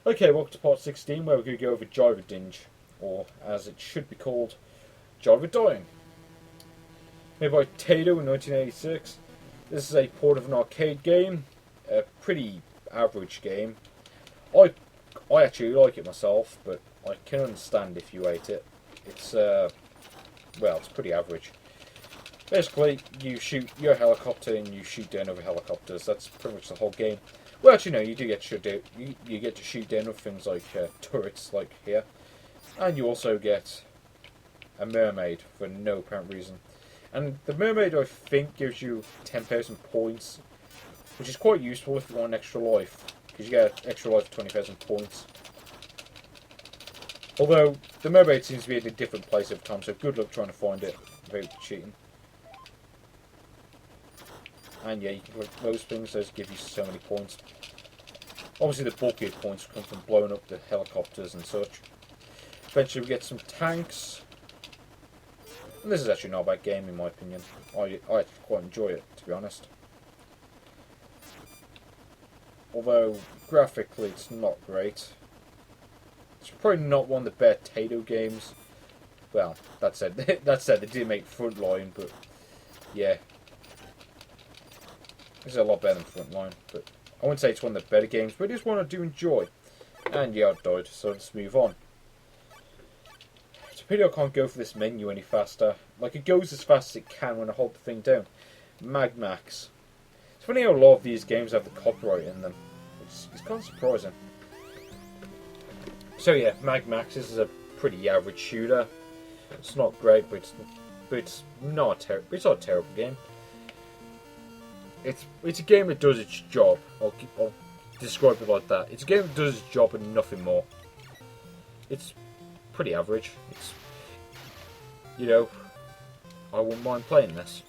Okay, welcome to part 16 where we're going to go over Jive Dinge, or as it should be called, Jive Dying. Made by Taito in 1986. This is a port of an arcade game, a pretty average game. I actually like it myself, but I can understand if you hate it. It's, well, it's pretty average. Basically, you shoot your helicopter and you shoot down other helicopters. That's pretty much the whole game. Well, actually, no, you do get to shoot down. You get to shoot down with things like turrets, like here, and you also get a mermaid for no apparent reason. And the mermaid, I think, gives you 10,000 points, which is quite useful if you want an extra life, because you get extra life for 20,000 points. Although the mermaid seems to be at a different place every time, so good luck trying to find it without cheating. And yeah, you can collect those things, those give you so many points. Obviously the bulkier points come from blowing up the helicopters and such. Eventually we get some tanks. And this is actually not a bad game in my opinion. I actually quite enjoy it, to be honest. Although, graphically it's not great. It's probably not one of the better Taito games. Well, that said, they did make Frontline, but yeah. This is a lot better than Frontline, but I wouldn't say it's one of the better games, but it is one I do enjoy. And yeah, I died, so let's move on. It's a pity I can't go for this menu any faster. Like, it goes as fast as it can when I hold the thing down. Mag Max. It's funny how a lot of these games have the copyright in them. It's kind of surprising. So yeah, Mag Max, this is a pretty average shooter. It's not great, but it's not a terrible game. It's a game that does its job. I'll describe it like that. It's a game that does its job and nothing more. It's pretty average. It's, you know, I wouldn't mind playing this.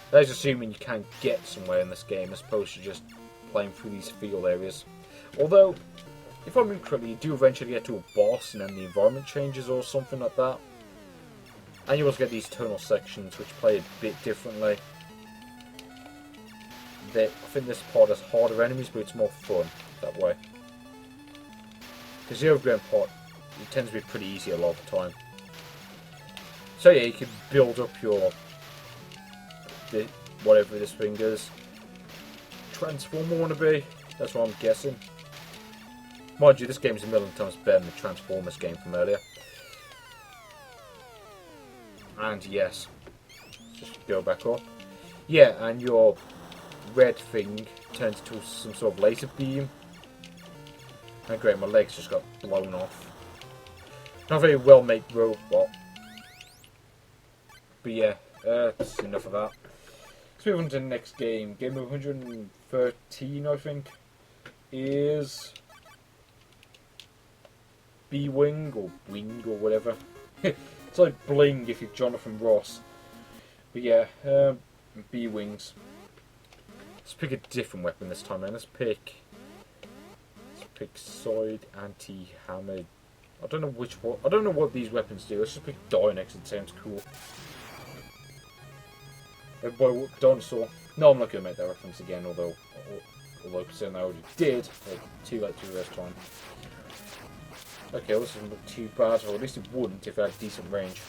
That's assuming you can get somewhere in this game as opposed to just playing through these field areas. Although, if I remember correctly, you do eventually get to a boss and then the environment changes or something like that. And you also get these tunnel sections which play a bit differently. I think this part has harder enemies, but it's more fun that way. Because the overground part, it tends to be pretty easy a lot of the time. So yeah, you can build up your whatever this thing is. Transformer wannabe, that's what I'm guessing. Mind you, this game is a million times better than the Transformers game from earlier. And yes, just go back up. Yeah, and your red thing turns into some sort of laser beam. And great, my legs just got blown off. Not a very well made robot. But yeah, that's enough of that. Let's move on to the next game. Game of 113, I think, is B-Wing or Wing or whatever. It's like Bling if you're Jonathan Ross. But yeah, B-Wings. Let's pick a different weapon this time, man. Let's pick Side Anti-Hammer. I don't know which one. I don't know what these weapons do. Let's just pick Dynex. It sounds cool. Boy, Dinosaur. No, I'm not going to make that reference again, although considering I already did. Too late to the rest time. Okay, well, this doesn't look too bad, or at least it wouldn't if it had decent range.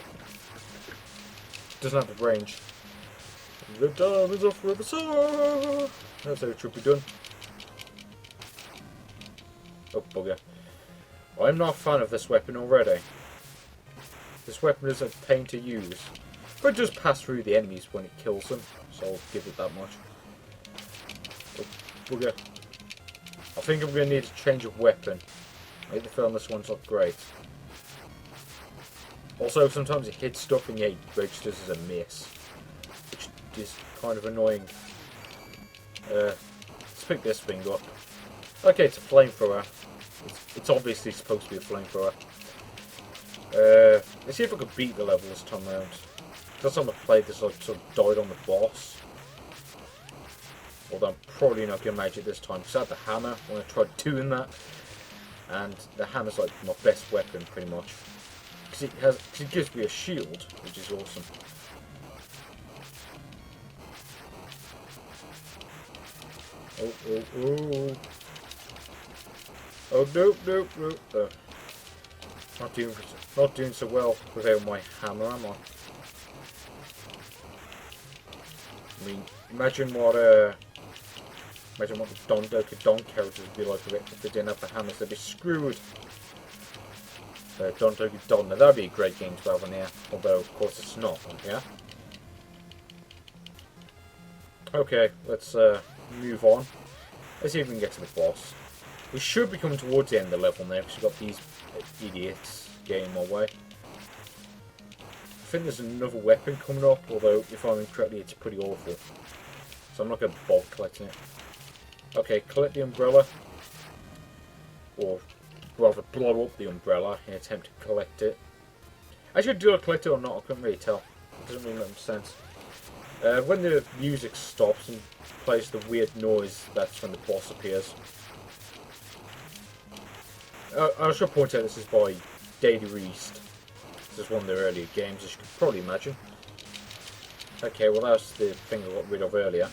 It doesn't have the range. The time is off with the sword. That's how it should be done. Oh, bugger. I'm not a fan of this weapon already. This weapon is a pain to use. But it does pass through the enemies when it kills them, so I'll give it that much. Oh, bugger. I think I'm going to need a change of weapon. I hate the feeling this one's not great. Also, sometimes it hits stuff and it registers as a miss, which is kind of annoying. Let's pick this thing up. Okay, it's a flamethrower. It's obviously supposed to be a flamethrower. Let's see if I can beat the level this time around. Last time I played this, I sort of died on the boss. Although I'm probably not going to manage it this time, because I had the hammer when I tried doing that. And the hammer's like my best weapon, pretty much. Because it gives me a shield, which is awesome. Oh. Oh, nope, nope, nope. Not doing so well without my hammer, am I? I mean, imagine what the Don Doka Don characters would be like if they didn't have the hammers. They'd be screwed. Don Doka Don. Now that'd be a great game to have on here. Although, of course, it's not. Yeah. Okay, let's move on. Let's see if we can get to the boss. We should be coming towards the end of the level now because we've got these idiots getting in my way. I think there's another weapon coming up, although if I remember correctly, it's pretty awful. So I'm not going to bother collecting it. Okay, collect the umbrella. Or rather, blow up the umbrella in an attempt to collect it. Actually, do I collect it or not? I couldn't really tell. It doesn't really make much sense. When the music stops and plays the weird noise, that's when the boss appears. I should point out this is by Data East. This is one of their earlier games, as you can probably imagine. Okay, well that's the thing I got rid of earlier.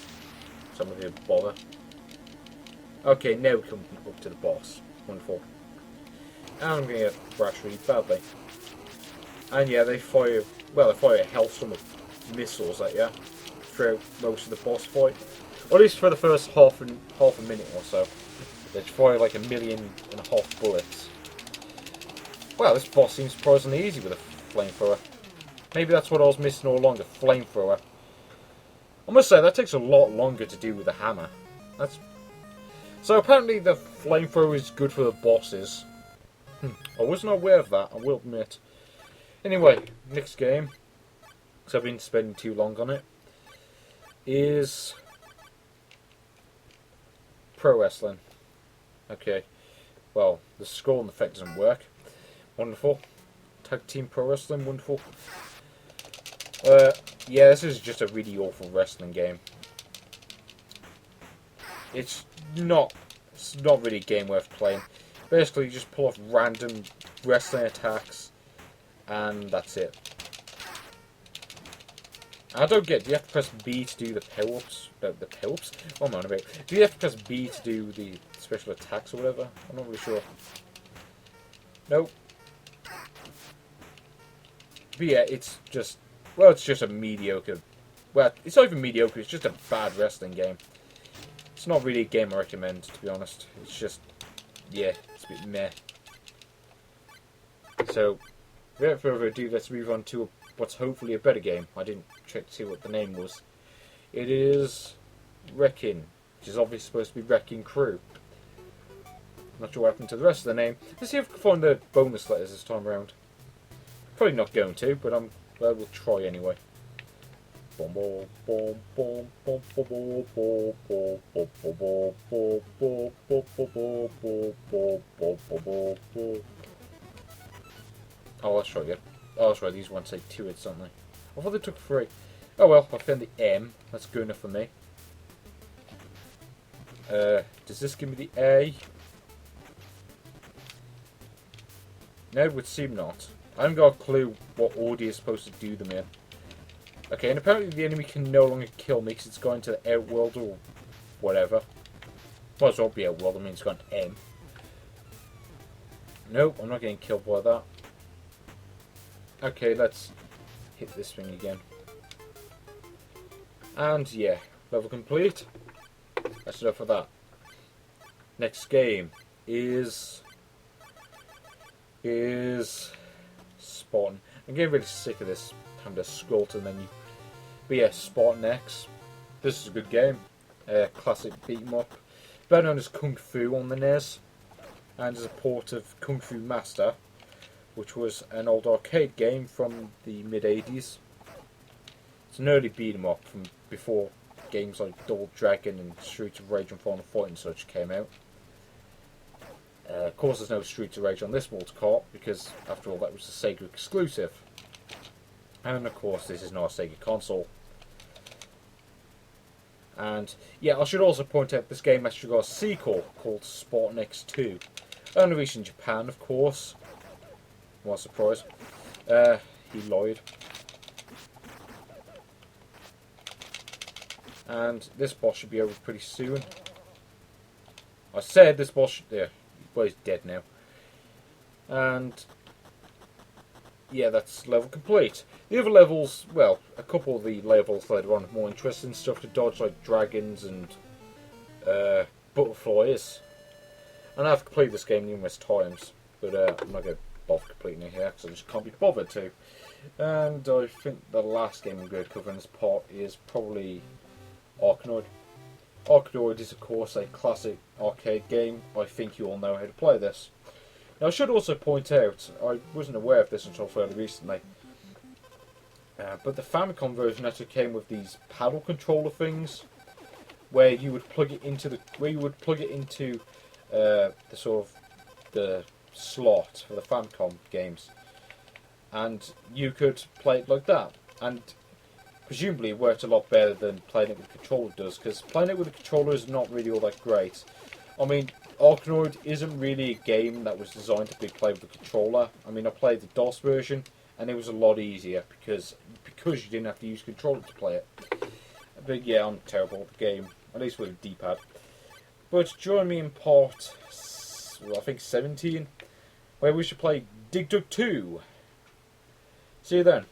So I'm not going to bother. Okay, now we come up to the boss. Wonderful. And I'm going to get thrashed really badly. And yeah, they fire a hellstorm of missiles at you throughout most of the boss fight. Or at least for the first half a minute or so. They fire like 1.5 million bullets. Well, this boss seems surprisingly easy with a flamethrower. Maybe that's what I was missing all along, a flamethrower. I must say, that takes a lot longer to do with a hammer. So apparently the flamethrower is good for the bosses. I wasn't aware of that, I will admit. Anyway, next game, because I've been spending too long on it, is Pro Wrestling. Okay, well, the score and effect doesn't work. Wonderful. Tag Team Pro Wrestling, wonderful. Yeah, this is just a really awful wrestling game. It's not really a game worth playing. Basically, you just pull off random wrestling attacks, and that's it. I don't get, do you have to press B to do the power-ups? The power-ups? Oh man, wait. Do you have to press B to do the special attacks or whatever? I'm not really sure. Nope. But yeah, it's just a mediocre... Well, it's not even mediocre, it's just a bad wrestling game. It's not really a game I recommend, to be honest. It's just... yeah, it's a bit meh. So, without further ado, let's move on to what's hopefully a better game. I didn't check to see what the name was. It is Wrecking, which is obviously supposed to be Wrecking Crew. Not sure what happened to the rest of the name. Let's see if we can find the bonus letters this time around. Probably not going to, but I will try anyway. Oh, let's try again. Oh, that's right, these ones say 2 hits, don't they? I thought they took 3. Oh well, I found the M. That's good enough for me. Does this give me the A? No, it would seem not. I haven't got a clue what order you're supposed to do them in. Okay, and apparently the enemy can no longer kill me because it's gone to the Outworld or whatever. Well, it's not be Outworld, I mean it's gone M. Nope, I'm not getting killed by that. Okay, let's hit this thing again. And yeah, level complete. That's enough for that. Next game is Spartan. I'm getting really sick of this having to scroll to the menu. But yeah, Spartan X. This is a good game. Classic beat 'em up. Better known as Kung Fu on the NES. And is a port of Kung Fu Master, which was an old arcade game from the mid-80s. It's an early beat 'em up from before games like Double Dragon and Streets of Rage and Final Fight and such came out. Of course there's no Streets of Rage on this Mortal Kombat because after all that was a Sega exclusive. And of course this is not a Sega console. And yeah, I should also point out this game actually got a sequel called Spartan X2. Only released in Japan, of course. What a surprise. He lied. And this boss should be over pretty soon. I said this boss should... Yeah, Well, he's dead now. And yeah, that's level complete. The other levels, well, a couple of the levels later on, more interesting stuff to dodge, like dragons and butterflies. And I've completed this game numerous times, but I'm not going to bother completing it here because I just can't be bothered to. And I think the last game I'm going to cover in this part is probably Arkanoid. Arkanoid is, of course, a classic arcade game. I think you all know how to play this. Now, I should also point out, I wasn't aware of this until fairly recently, but the Famicom version actually came with these paddle controller things, where you would plug it into the the slot for the Famicom games, and you could play it like that. And presumably it worked a lot better than playing it with a controller does, because playing it with a controller is not really all that great. I mean, Arkanoid isn't really a game that was designed to be played with a controller. I mean, I played the DOS version, and it was a lot easier because you didn't have to use a controller to play it. But yeah, I'm terrible at the game, at least with a D-pad. But join me in part, well, I think 17, where we should play Dig Dug 2. See you then.